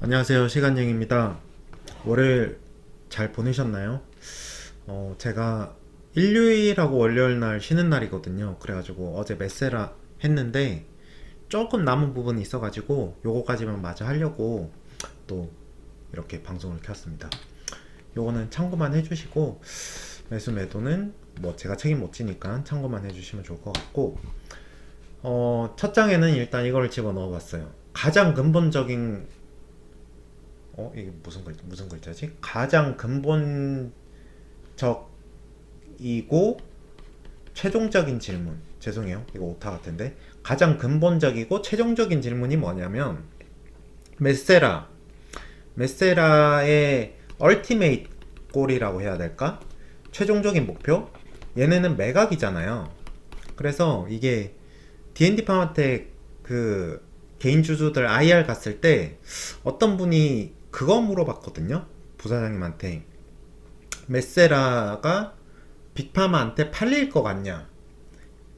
안녕하세요. 시간여행입니다. 월요일 잘 보내셨나요? 제가 일요일하고 월요일 날 쉬는 날이거든요. 그래가지고 어제 메세라 했는데 조금 남은 부분이 있어가지고 요거까지만 마저 하려고 또 이렇게 방송을 켰습니다. 요거는 참고만 해주시고 매수 매도는 뭐 제가 책임 못 지니까 참고만 해주시면 좋을 것 같고, 첫 장에는 일단 이걸 집어넣어 봤어요. 가장 근본적인, 이게 무슨 글자지? 가장 근본적이고 최종적인 질문. 죄송해요. 이거 오타 같은데. 가장 근본적이고 최종적인 질문이 뭐냐면, 메세라. 메세라의 얼티메이트 골이라고 해야 될까? 최종적인 목표? 얘네는 매각이잖아요. 그래서 이게 D&D 파마텍 그 개인 주주들 IR 갔을 때 어떤 분이 그거 물어봤거든요. 부사장님한테 메세라가 빅파마한테 팔릴 것 같냐,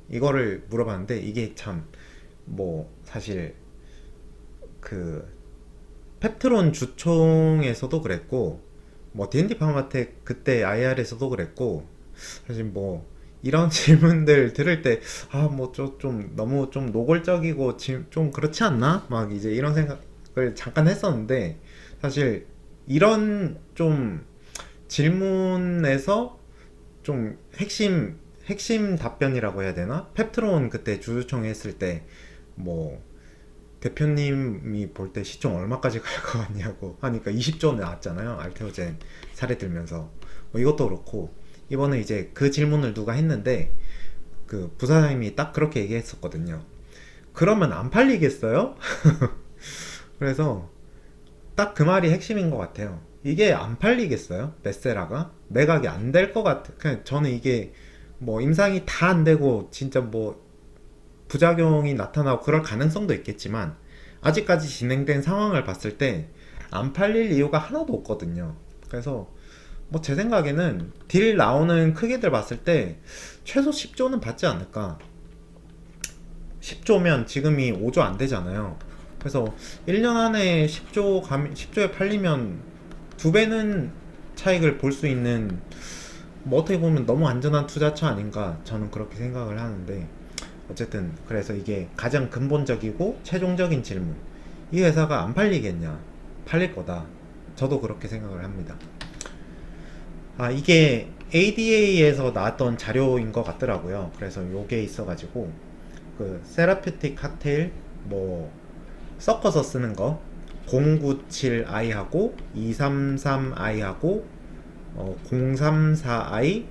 이거를 물어봤는데, 이게 참 뭐 사실 그 펩트론 주총에서도 그랬고 뭐 D&D 파마텍 그때 IR에서도 그랬고, 사실 뭐 이런 질문들 들을 때 아 뭐 좀 너무 좀 노골적이고 좀 그렇지 않나? 막 이제 이런 생각을 잠깐 했었는데, 사실 이런 좀 질문에서 좀 핵심 답변이라고 해야 되나? 펩트론 그때 주주총 했을 때 뭐 대표님이 볼 때 시총 얼마까지 갈 것 같냐고 하니까 20조 나왔잖아요. 알테오젠 사례 들면서. 뭐 이것도 그렇고, 이번에 이제 그 질문을 누가 했는데 그 부사장님이 딱 그렇게 얘기했었거든요. 그러면 안 팔리겠어요? 그래서 딱 그 말이 핵심인 것 같아요. 이게 안 팔리겠어요? 메세라가 매각이 안 될 것 같아. 그냥 저는 이게 뭐 임상이 다 안 되고 진짜 뭐 부작용이 나타나고 그럴 가능성도 있겠지만, 아직까지 진행된 상황을 봤을 때 안 팔릴 이유가 하나도 없거든요. 그래서 뭐 제 생각에는 딜 나오는 크기들 봤을 때 최소 10조는 받지 않을까. 10조면 지금이 5조 안 되잖아요. 그래서 1년 안에 10조에 팔리면 두 배는 차익을 볼 수 있는, 뭐 어떻게 보면 너무 안전한 투자처 아닌가, 저는 그렇게 생각을 하는데, 어쨌든 그래서 이게 가장 근본적이고 최종적인 질문. 이 회사가 안 팔리겠냐? 팔릴 거다. 저도 그렇게 생각을 합니다. 아, 이게 ADA에서 나왔던 자료인 것 같더라고요. 그래서 요게 있어가지고 그 세라피틱 칵테일 뭐 섞어서 쓰는 거 097i하고 233i하고 034i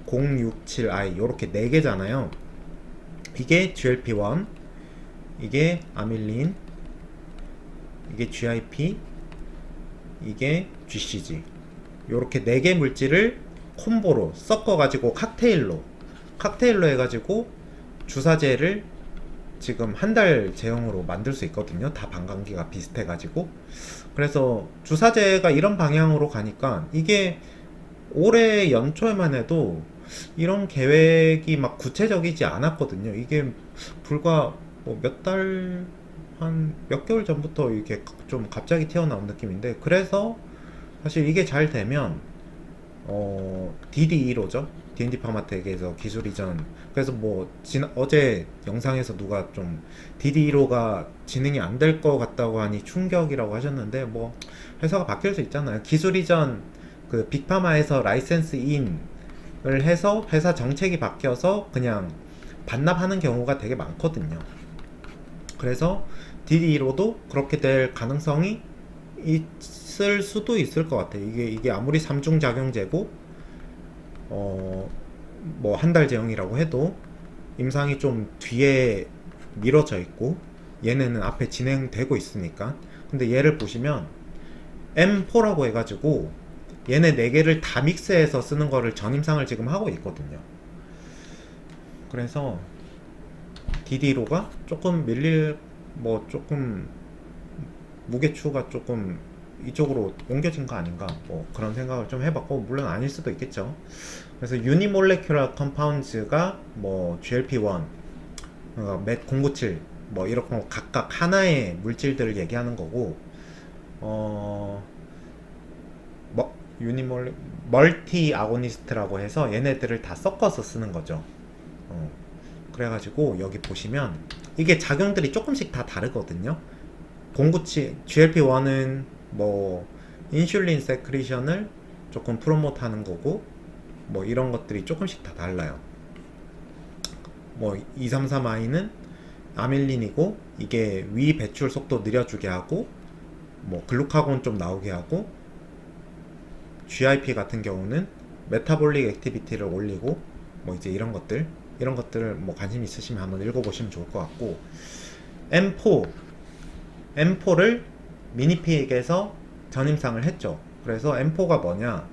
067i 요렇게 4개잖아요. 이게 GLP-1, 이게 아밀린, 이게 GIP, 이게 GCG. 요렇게 4개 물질을 콤보로 섞어가지고 칵테일로 해가지고 주사제를 지금 한 달 제형으로 만들 수 있거든요. 다 반감기가 비슷해가지고. 그래서 주사제가 이런 방향으로 가니까 이게 올해 연초에만 해도 이런 계획이 막 구체적이지 않았거든요. 이게 불과 뭐 몇 달, 한 몇 개월 전부터 이렇게 좀 갑자기 튀어나온 느낌인데, 그래서 사실 이게 잘 되면 DD2로죠. D&D 파마텍에서 기술 이전. 그래서 뭐 어제 영상에서 누가 좀 DD2로가 진행이 안 될 것 같다고 하니 충격이라고 하셨는데, 뭐 회사가 바뀔 수 있잖아요. 기술 이전 그 빅파마에서 라이센스 인을 해서 회사 정책이 바뀌어서 그냥 반납하는 경우가 되게 많거든요. 그래서 DD2로도 그렇게 될 가능성이 있을 수도 있을 것 같아요. 이게 아무리 삼중작용제고 뭐 한 달 제형이라고 해도 임상이 좀 뒤에 미뤄져 있고 얘네는 앞에 진행되고 있으니까. 근데 얘를 보시면 M4라고 해가지고 얘네 4개를 다 믹스해서 쓰는 거를 전임상을 지금 하고 있거든요. 그래서 DD로가 조금 뭐 조금 무게추가 조금 이쪽으로 옮겨진 거 아닌가, 뭐 그런 생각을 좀 해봤고, 물론 아닐 수도 있겠죠. 그래서 유니몰레큘러 컴파운드가 뭐 GLP-1, 맷097, 뭐 이렇게 각각 하나의 물질들을 얘기하는 거고, 어, 유니몰 멀티 아고니스트라고 해서 얘네들을 다 섞어서 쓰는 거죠. 어, 그래가지고 여기 보시면 이게 작용들이 조금씩 다 다르거든요. 공구치 GLP-1은 뭐 인슐린 세크리션을 조금 프로모트 하는 거고, 뭐 이런 것들이 조금씩 다 달라요. 뭐 233i는 아밀린이고, 이게 위 배출 속도 느려주게 하고, 뭐 글루카곤 좀 나오게 하고, GIP 같은 경우는 메타볼릭 액티비티를 올리고, 뭐 이제 이런 것들을 뭐 관심 있으시면 한번 읽어보시면 좋을 것 같고, M4를 미니픽에서 전임상을 했죠. 그래서 M4가 뭐냐,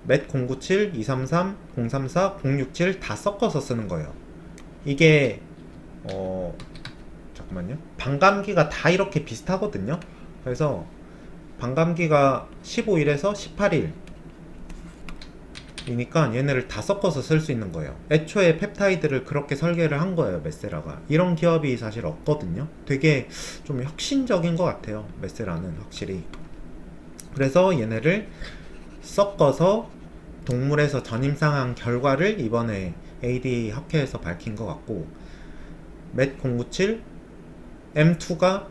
맷 097, 233, 034, 067 다 섞어서 쓰는 거예요. 이게 잠깐만요. 반감기가 다 이렇게 비슷하거든요. 그래서 반감기가 15일에서 18일이니까 얘네를 다 섞어서 쓸 수 있는 거예요. 애초에 펩타이드를 그렇게 설계를 한 거예요, 메세라가. 이런 기업이 사실 없거든요. 되게 좀 혁신적인 것 같아요, 메세라는 확실히. 그래서 얘네를 섞어서 동물에서 전임상한 결과를 이번에 ADA 학회에서 밝힌 것 같고, 맷 097, M2가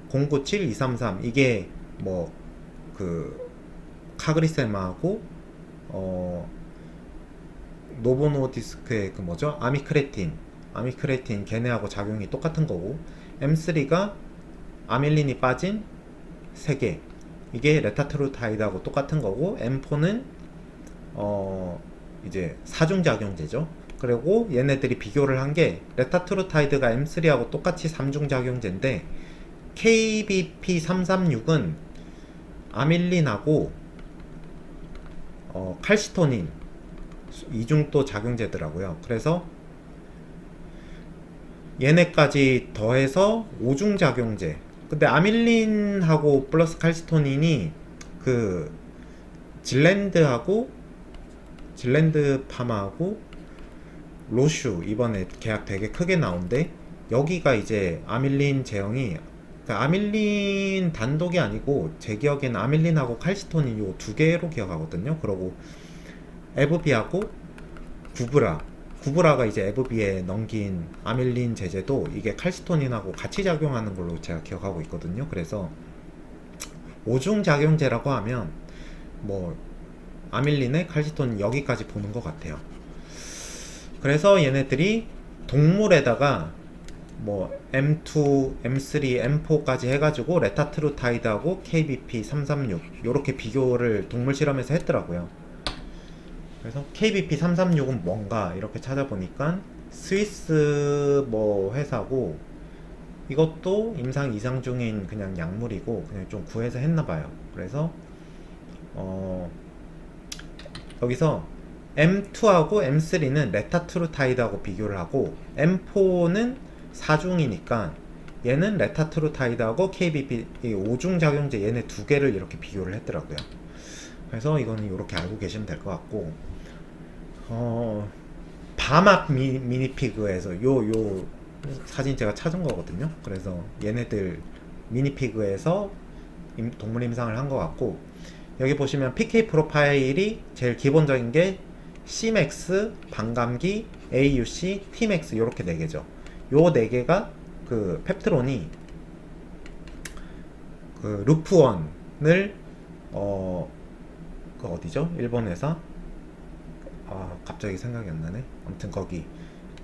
097, 233 이게 뭐 그 카그리세마하고 노보노디스크의 그 뭐죠? 아미크레틴 걔네하고 작용이 똑같은 거고, M3가 아밀린이 빠진 3개, 이게 레타트루타이드하고 똑같은 거고, M4는 이제 사중작용제죠. 그리고 얘네들이 비교를 한 게, 레타트루타이드가 M3하고 똑같이 3중작용제인데 KBP336은 아밀린하고 칼시토닌 이중도 작용제더라고요. 그래서 얘네까지 더해서 5중 작용제. 근데 아밀린하고 플러스 칼시토닌이 그 질랜드 파마하고 로슈 이번에 계약 되게 크게 나온대. 여기가 이제 아밀린 제형이, 그러니까 아밀린 단독이 아니고 제 기억에는 아밀린하고 칼시토닌 요 두 개로 기억하거든요. 그리고 에브비하고 구브라가 이제 에브비에 넘긴 아밀린 제제도 이게 칼시토닌하고 같이 작용하는 걸로 제가 기억하고 있거든요. 그래서 오중 작용제라고 하면 뭐 아밀린에 칼시토닌 여기까지 보는 것 같아요. 그래서 얘네들이 동물에다가 뭐 M2, M3, M4까지 해가지고 레타트루타이드하고 KBP336 요렇게 비교를 동물 실험에서 했더라고요. 그래서 KBP336은 뭔가 이렇게 찾아보니까 스위스 뭐 회사고, 이것도 임상 이상 중인 그냥 약물이고 그냥 좀 구해서 했나봐요. 그래서 여기서 M2하고 M3는 레타트루타이드하고 비교를 하고, M4는 4중이니까 얘는 레타트루타이드하고 KBP 5중 작용제 얘네 두 개를 이렇게 비교를 했더라고요. 그래서 이거는 이렇게 알고 계시면 될 것 같고, 바막 미니피그에서 요 사진 제가 찾은 거거든요. 그래서 얘네들 미니피그에서 동물 임상을 한 것 같고, 여기 보시면 PK 프로파일이 제일 기본적인 게 Cmax, 반감기, AUC, Tmax 요렇게 4개죠. 요 4개가 그 펩트론이 그 루프원을 그 어디죠? 일본 회사? 갑자기 생각이 안 나네. 아무튼 거기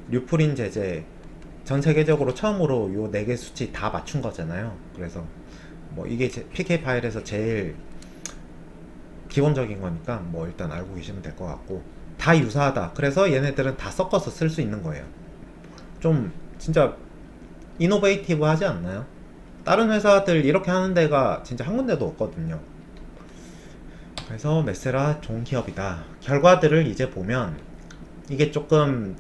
류프린 제제 전 세계적으로 처음으로 요 4개 수치 다 맞춘 거잖아요. 그래서 뭐 이게 PK 파일에서 제일 기본적인 거니까 뭐 일단 알고 계시면 될 것 같고, 다 유사하다. 그래서 얘네들은 다 섞어서 쓸 수 있는 거예요. 좀 진짜 이노베이티브 하지 않나요? 다른 회사들 이렇게 하는 데가 진짜 한 군데도 없거든요. 그래서 메세라 좋은 기업이다. 결과들을 이제 보면 이게 조금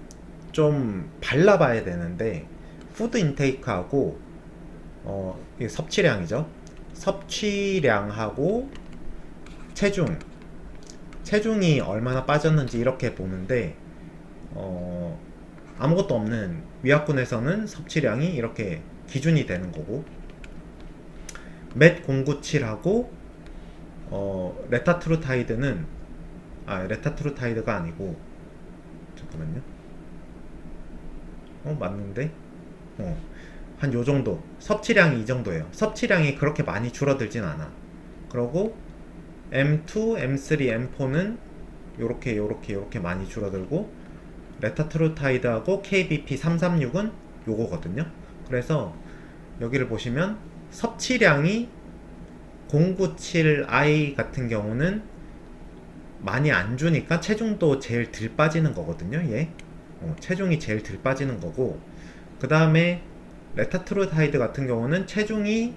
좀 발라봐야 되는데, 푸드 인테이크하고 이게 섭취량이죠. 섭취량하고 체중이 얼마나 빠졌는지 이렇게 보는데, 아무것도 없는 위약군에서는 섭취량이 이렇게 기준이 되는 거고, 맷 097하고 레타트루타이드는 레타트루타이드가 아니고 잠깐만요. 맞는데? 한 요정도 섭취량이 이 정도예요. 섭취량이 그렇게 많이 줄어들진 않아. 그러고 M2, M3, M4는 요렇게 많이 줄어들고 레타트루타이드하고 KBP336은 요거거든요. 그래서 여기를 보시면 섭취량이 097I 같은 경우는 많이 안 주니까 체중도 제일 덜 빠지는 거거든요. 얘 체중이 제일 덜 빠지는 거고, 그 다음에 레타트루타이드 같은 경우는 체중이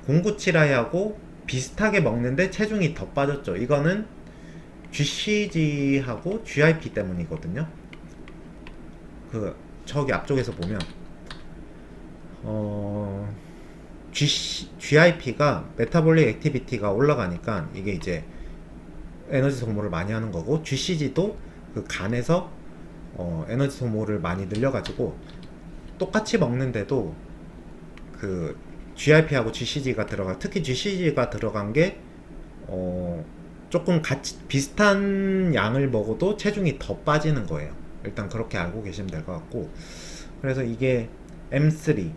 097I하고 비슷하게 먹는데 체중이 더 빠졌죠. 이거는 GCG하고 GIP 때문이거든요. 저기 앞쪽에서 보면 GIP가 메타볼릭 액티비티가 올라가니까 이게 이제 에너지 소모를 많이 하는 거고, GCG도 그 간에서 에너지 소모를 많이 늘려가지고 똑같이 먹는데도 그 GIP하고 GCG가 특히 GCG가 들어간 게 조금 같이 비슷한 양을 먹어도 체중이 더 빠지는 거예요. 일단 그렇게 알고 계시면 될 것 같고, 그래서 이게 M3,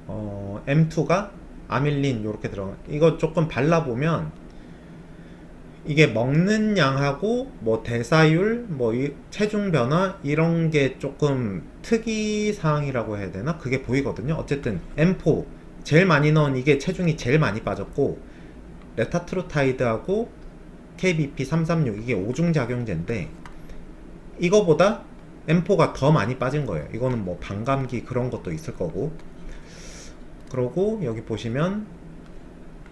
M2가 아밀린 요렇게 들어가. 이거 조금 발라보면 이게 먹는 양하고 뭐 대사율, 뭐 체중 변화 이런 게 조금 특이 사항이라고 해야 되나? 그게 보이거든요. 어쨌든 M4 제일 많이 넣은 이게 체중이 제일 많이 빠졌고, 레타트루타이드하고 KBP336 이게 오중작용제인데 이거보다 M4가 더 많이 빠진 거예요. 이거는 뭐 반감기 그런 것도 있을 거고. 그러고 여기 보시면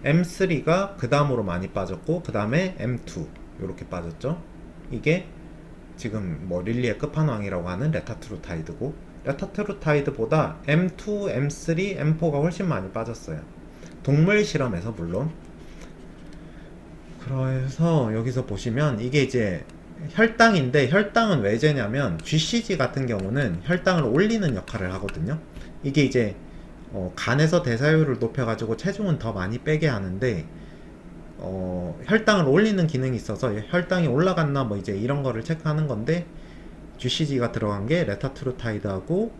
M3가 그 다음으로 많이 빠졌고, 그 다음에 M2 이렇게 빠졌죠. 이게 지금 뭐 릴리의 끝판왕이라고 하는 레타트루타이드고, 레타트루타이드보다 M2, M3, M4가 훨씬 많이 빠졌어요. 동물 실험에서 물론. 그래서 여기서 보시면 이게 이제 혈당인데, 혈당은 왜 재냐면 GCG 같은 경우는 혈당을 올리는 역할을 하거든요. 이게 이제 간에서 대사율을 높여가지고 체중은 더 많이 빼게 하는데 혈당을 올리는 기능이 있어서 혈당이 올라갔나 뭐 이제 이런 거를 체크하는 건데, GCG가 들어간 게 레타트루타이드하고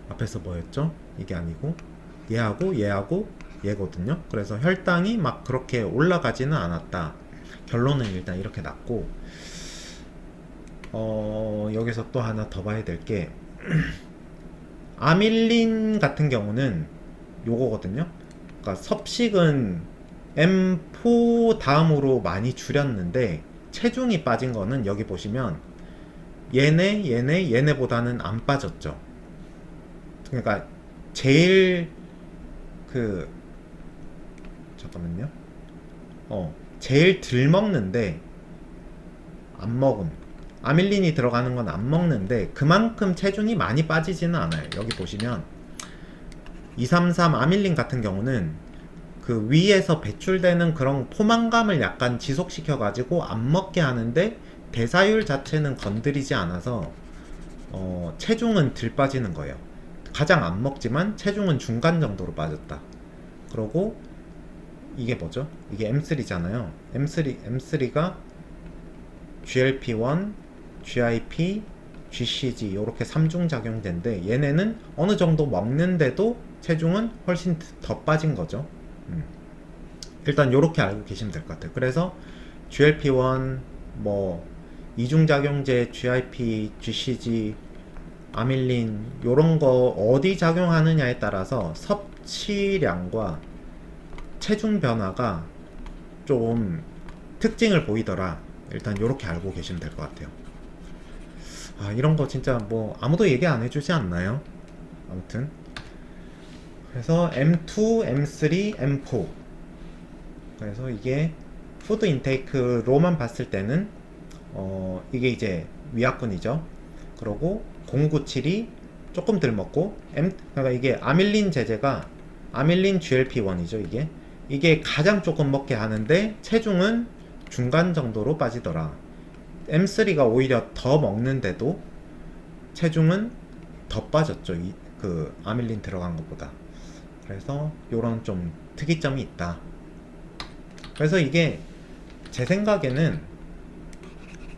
앞에서 뭐였죠? 이게 아니고 얘하고 얘거든요. 그래서 혈당이 막 그렇게 올라가지는 않았다. 결론은 일단 이렇게 났고, 여기서 또 하나 더 봐야 될 게 아밀린 같은 경우는 요거거든요. 그러니까 섭식은 M4 다음으로 많이 줄였는데 체중이 빠진 거는 여기 보시면 얘네보다는 안 빠졌죠. 그러니까 제일 잠깐만요. 제일 덜 먹는데 안 먹음. 아밀린이 들어가는 건 안 먹는데 그만큼 체중이 많이 빠지지는 않아요. 여기 보시면 233 아밀린 같은 경우는 그 위에서 배출되는 그런 포만감을 약간 지속시켜 가지고 안 먹게 하는데 대사율 자체는 건드리지 않아서 체중은 덜 빠지는 거예요. 가장 안 먹지만 체중은 중간 정도로 빠졌다. 그러고 이게 뭐죠? 이게 M3잖아요. M3가 GLP-1, GIP, GCG 이렇게 3중 작용제인데 얘네는 어느 정도 먹는데도 체중은 훨씬 더 빠진 거죠. 일단 이렇게 알고 계시면 될 것 같아요. 그래서 GLP-1, 뭐 이중 작용제, GIP, GCG, 아밀린 요런 거 어디 작용하느냐에 따라서 섭취량과 체중 변화가 좀 특징을 보이더라. 일단 이렇게 알고 계시면 될 것 같아요. 이런 거 진짜 뭐 아무도 얘기 안 해주지 않나요? 아무튼 그래서 M2, M3, M4 그래서 이게 푸드 인테이크로만 봤을 때는 이게 이제 위약군이죠. 그리고 097이 조금 덜 먹고 그러니까 이게 아밀린 제제가 아밀린 GLP-1이죠. 이게 가장 조금 먹게 하는데 체중은 중간 정도로 빠지더라. M3가 오히려 더 먹는데도 체중은 더 빠졌죠. 그 아밀린 들어간 것보다. 그래서 요런 좀 특이점이 있다. 그래서 이게 제 생각에는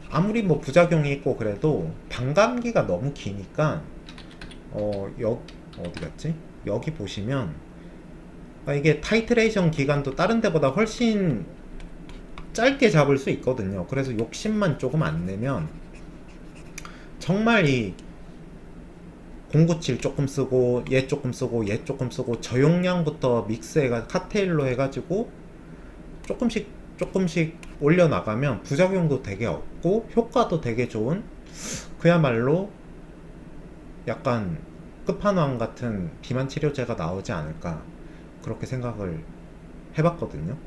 아무리 뭐 부작용이 있고 그래도 반감기가 너무 기니까 어디 갔지? 여기 보시면 이게 타이트레이션 기간도 다른 데보다 훨씬 짧게 잡을 수 있거든요. 그래서 욕심만 조금 안 내면 정말 이 097 조금 쓰고 얘 조금 쓰고 얘 조금 쓰고 저용량부터 믹스해가 칵테일로 해가지고 조금씩 올려나가면 부작용도 되게 없고 효과도 되게 좋은, 그야말로 약간 끝판왕 같은 비만 치료제가 나오지 않을까 그렇게 생각을 해봤거든요.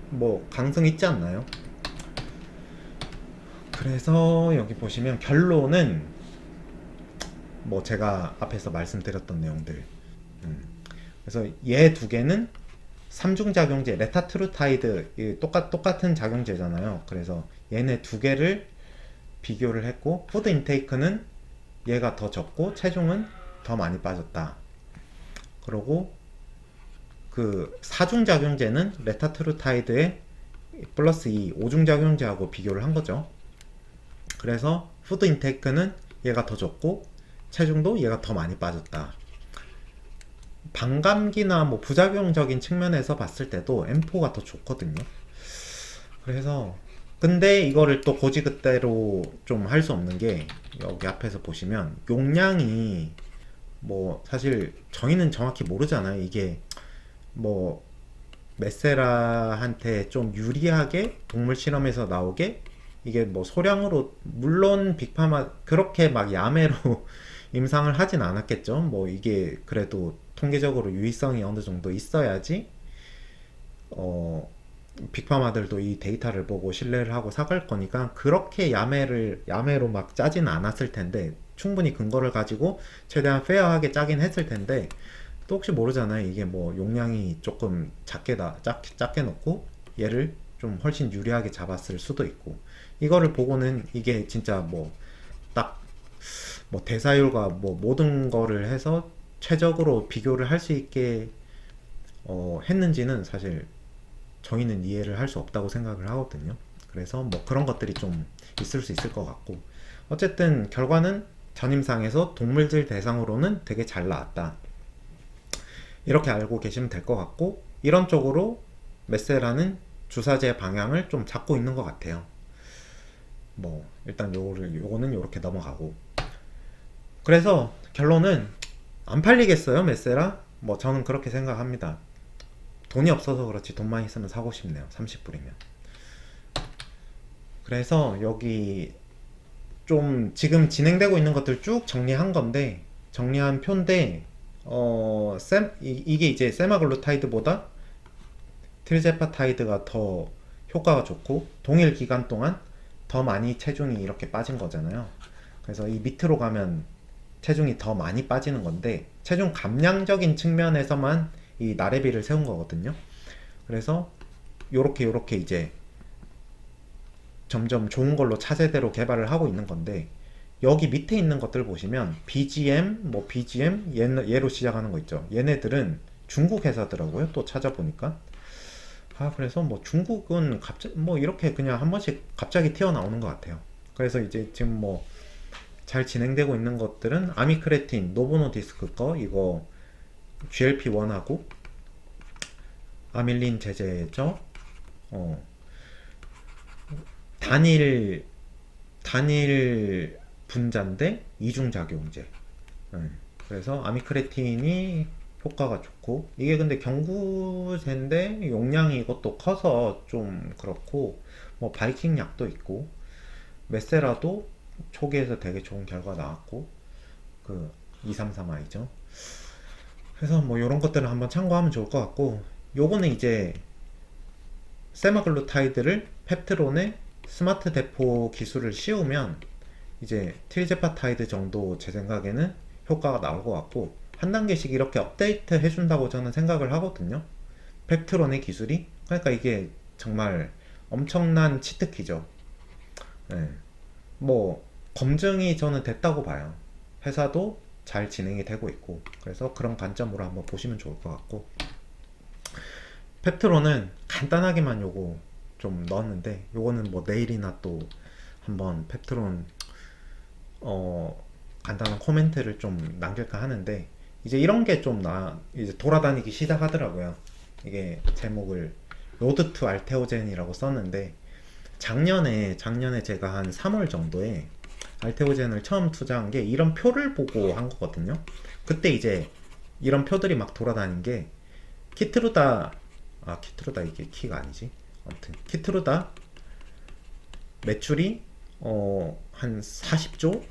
뭐 가능성 있지 않나요? 그래서 여기 보시면 결론은 뭐 제가 앞에서 말씀드렸던 내용들, 그래서 얘 두 개는 삼중작용제 레타트루타이드 똑같은 작용제잖아요. 그래서 얘네 두 개를 비교를 했고 푸드 인테이크는 얘가 더 적고 체중은 더 많이 빠졌다. 그리고 그 사중작용제는 레타트루타이드의 플러스 2 오중작용제하고 비교를 한 거죠. 그래서 푸드 인테이크는 얘가 더 적고 체중도 얘가 더 많이 빠졌다. 반감기나 뭐 부작용적인 측면에서 봤을 때도 M4가 더 좋거든요. 그래서 근데 이거를 또 고지그대로 좀 할 수 없는 게 여기 앞에서 보시면 용량이 뭐 사실 저희는 정확히 모르잖아요. 이게 뭐 메세라한테 좀 유리하게 동물 실험에서 나오게 이게 뭐 소량으로, 물론 빅파마 그렇게 막 야매로 임상을 하진 않았겠죠. 뭐 이게 그래도 통계적으로 유의성이 어느 정도 있어야지 빅파마들도 이 데이터를 보고 신뢰를 하고 사갈 거니까 그렇게 야매로 막 짜진 않았을 텐데, 충분히 근거를 가지고 최대한 페어하게 짜긴 했을 텐데, 또 혹시 모르잖아요. 이게 뭐 용량이 조금 작게 넣고 얘를 좀 훨씬 유리하게 잡았을 수도 있고, 이거를 보고는 이게 진짜 뭐 딱 뭐 대사율과 뭐 모든 거를 해서 최적으로 비교를 할 수 있게 했는지는 사실 저희는 이해를 할 수 없다고 생각을 하거든요. 그래서 뭐 그런 것들이 좀 있을 수 있을 것 같고, 어쨌든 결과는 전임상에서 동물들 대상으로는 되게 잘 나왔다. 이렇게 알고 계시면 될 것 같고, 이런 쪽으로 메세라는 주사제 방향을 좀 잡고 있는 것 같아요. 뭐 일단 요거는 요렇게 넘어가고, 그래서 결론은 안 팔리겠어요 메세라? 뭐 저는 그렇게 생각합니다. 돈이 없어서 그렇지 돈 많이 쓰면 사고 싶네요. 30불이면. 그래서 여기 좀 지금 진행되고 있는 것들 쭉 정리한 건데, 정리한 표인데 이게 이제 세마글루타이드보다 트리제파타이드가 더 효과가 좋고 동일 기간 동안 더 많이 체중이 이렇게 빠진 거잖아요. 그래서 이 밑으로 가면 체중이 더 많이 빠지는 건데, 체중 감량적인 측면에서만 이 나래비를 세운 거거든요. 그래서 요렇게 이제 점점 좋은 걸로 차세대로 개발을 하고 있는 건데, 여기 밑에 있는 것들 보시면 BGM 얘로 시작하는 거 있죠. 얘네들은 중국 회사더라고요. 또 찾아보니까. 그래서 뭐 중국은 갑자기 뭐 이렇게 그냥 한 번씩 갑자기 튀어나오는 것 같아요. 그래서 이제 지금 뭐 잘 진행되고 있는 것들은 아미크레틴, 노보노디스크 거 이거 GLP-1하고 아밀린 제제죠. 단일 분자인데 이중작용제. 그래서 아미크레틴이 효과가 좋고, 이게 근데 경구제인데 용량이 이것도 커서 좀 그렇고, 뭐 바이킹 약도 있고, 메세라도 초기에서 되게 좋은 결과 나왔고, 그 233i죠. 그래서 뭐 이런 것들을 한번 참고하면 좋을 것 같고, 요거는 이제 세마글루타이드를 펩트론에 스마트 대포 기술을 씌우면 이제 트리제파타이드 정도 제 생각에는 효과가 나올 것 같고, 한 단계씩 이렇게 업데이트 해준다고 저는 생각을 하거든요. 펩트론의 기술이. 그러니까 이게 정말 엄청난 치트키죠. 뭐 검증이 저는 됐다고 봐요. 회사도 잘 진행이 되고 있고, 그래서 그런 관점으로 한번 보시면 좋을 것 같고, 펩트론은 간단하게만 요거 좀 넣었는데, 요거는 뭐 내일이나 또 한번 펩트론 간단한 코멘트를 좀 남길까 하는데, 이제 이런 게 좀 이제 돌아다니기 시작하더라고요. 이게 제목을 로드 투 알테오젠이라고 썼는데, 작년에 제가 한 3월 정도에 알테오젠을 처음 투자한 게 이런 표를 보고 한 거거든요. 그때 이제 이런 표들이 막 돌아다닌 게 키트루다, 키트루다 이게 키가 아니지. 아무튼 키트루다 매출이 한 40조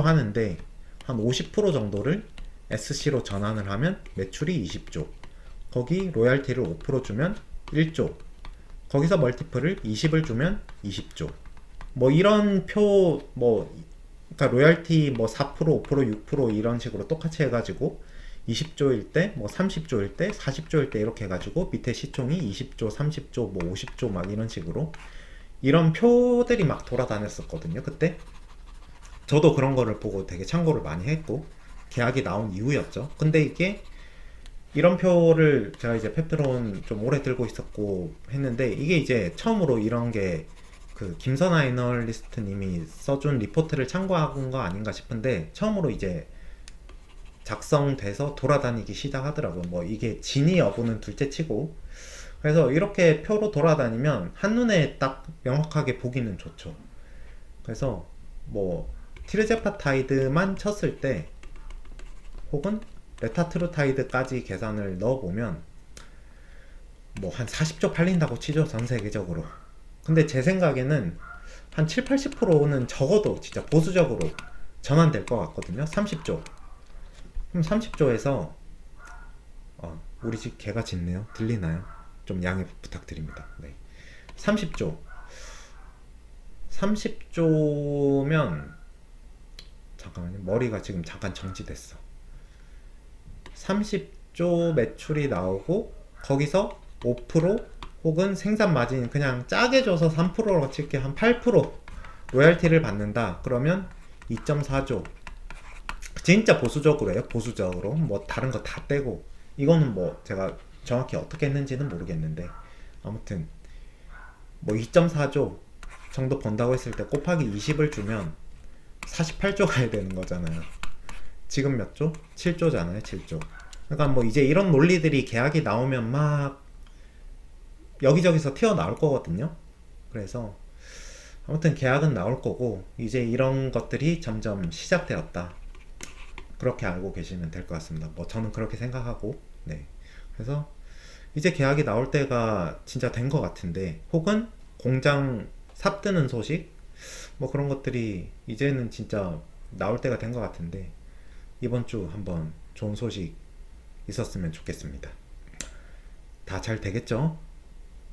하는데, 한 50% 정도를 SC로 전환을 하면 매출이 20조, 거기 로얄티를 5% 주면 1조, 거기서 멀티플을 20을 주면 20조. 뭐 이런 표, 뭐 그러니까 로얄티 뭐 4%, 5%, 6% 이런 식으로 똑같이 해가지고 20조일 때, 뭐 30조일 때, 40조일 때 이렇게 해가지고 밑에 시총이 20조, 30조, 뭐 50조 막 이런 식으로 이런 표들이 막 돌아다녔었거든요. 그때 저도 그런 거를 보고 되게 참고를 많이 했고, 계약이 나온 이후였죠. 근데 이게 이런 표를 제가 이제 펩트론 좀 오래 들고 있었고 했는데, 이게 이제 처음으로 이런 게 그 김선아 애널리스트 님이 써준 리포트를 참고한 거 아닌가 싶은데, 처음으로 이제 작성돼서 돌아다니기 시작하더라고요. 뭐 이게 진위 여부는 둘째 치고. 그래서 이렇게 표로 돌아다니면 한눈에 딱 명확하게 보기는 좋죠. 그래서 뭐 티르제파타이드만 쳤을 때, 혹은 레타트루타이드까지 계산을 넣어보면 뭐 한 40조 팔린다고 치죠, 전 세계적으로. 근데 제 생각에는 한 7, 80%는 적어도 진짜 보수적으로 전환될 것 같거든요. 30조. 그럼 30조에서 우리 집 개가 짖네요. 들리나요? 좀 양해 부탁드립니다. 네. 30조. 30조면 잠깐만요. 머리가 지금 잠깐 정지됐어. 30조 매출이 나오고 거기서 5% 혹은 생산 마진 그냥 짜게 줘서 3%로 칠게, 한 8% 로얄티를 받는다. 그러면 2.4조. 진짜 보수적으로 해요. 보수적으로. 뭐 다른 거 다 떼고. 이거는 뭐 제가 정확히 어떻게 했는지는 모르겠는데, 아무튼 뭐 2.4조 정도 번다고 했을 때 곱하기 20을 주면 48조 가야 되는 거잖아요. 지금 몇 조? 7조잖아요. 7조. 그러니까 뭐 이제 이런 논리들이 계약이 나오면 막 여기저기서 튀어나올 거거든요. 그래서 아무튼 계약은 나올 거고, 이제 이런 것들이 점점 시작되었다, 그렇게 알고 계시면 될 것 같습니다. 뭐 저는 그렇게 생각하고, 네. 그래서 이제 계약이 나올 때가 진짜 된 것 같은데, 혹은 공장 삽뜨는 소식, 뭐 그런 것들이 이제는 진짜 나올 때가 된 것 같은데, 이번 주 한번 좋은 소식 있었으면 좋겠습니다. 다 잘 되겠죠?